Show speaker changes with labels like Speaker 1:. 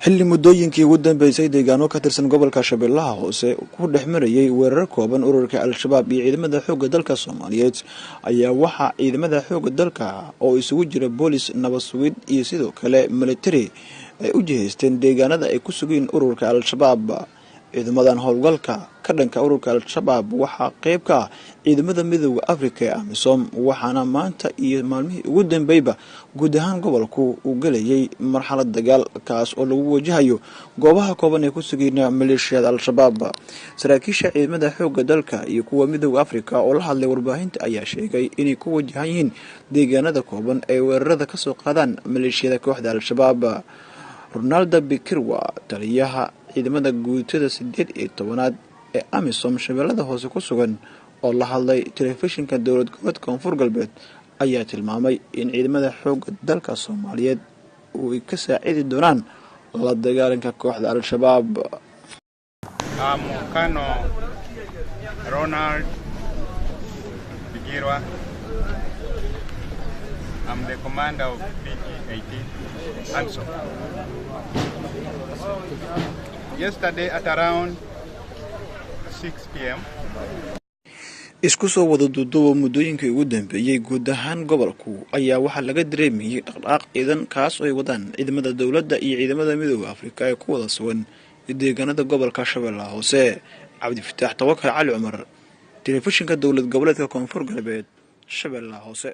Speaker 1: xilli muddooyinkii ugu dambeysay deegaano ka tirsan gobolka Shabeellaha Hoose ku dhex marayay weerar kooban ururka Al-Shabaab iyo ciidamada xoogga dalka Soomaaliyeed ayaa waxa ciidamada xoogga dalka oo isugu jira boolis, nabad sugid iyo sidoo kale military ay u jihaysteen deegaanada ay ku sugeen ururka Al-Shabaab. ciidamadan howlgalka ka dhanka ururka Al-Shabaab waxa qayb ka ciidamada midowga Afrika ee AMISOM waxaana maanta iyo maalmihii ugu dambeeyba guud ahaan gobolku uu galayay marxalad dagaal kaas oo lagu wajahayo goobaha kooban ee ku sugayna maleeshiyada Al-Shabaab. saraakiisha ciidamada xoogga dalka iyo kuwa midowga Afrika oo la hadlay warbaahinta ayaa sheegay inay ku wajahan yihiin deegaanada kooban ee weerarada ka soo qaadaan maleeshiyada kooxda Al-Shabaab. Ronaldo Bikirwa taliyaha ciidamada guutada 18aad ee AMISOM Shabeellada Hoose ku sugan oo la hadlay telefishinka dowlad goboleedka Koonfur Galbeed ayaa tilmaamay in ciidamada xoogga dalka Soomaaliyeed uu ka saacidi doonaan la dagaalanka kooxda Al-Shabaab.
Speaker 2: Mukano Ronald Bikirwa. I'm the commander of PG-18 AMISOM. Yesterday at around 6 p.m.
Speaker 1: isku soo wada duuduuba muddooyinkii ugu dambeeyay guud ahaan gobolku ayaa waxaa laga dareemayay dhaqdhaqaaq ciidan kaas oo ay wadaan ciidamada dawladda iyo ciidamada midowga Afrika ee ku wada sugan deegaanada gobolka Shabeellaha Hoose. Cabdi Fataax Tawakkal Cali Cumar, telefishinka dowlad goboleedka Koonfur Galbeed, Shabeellaha Hoose.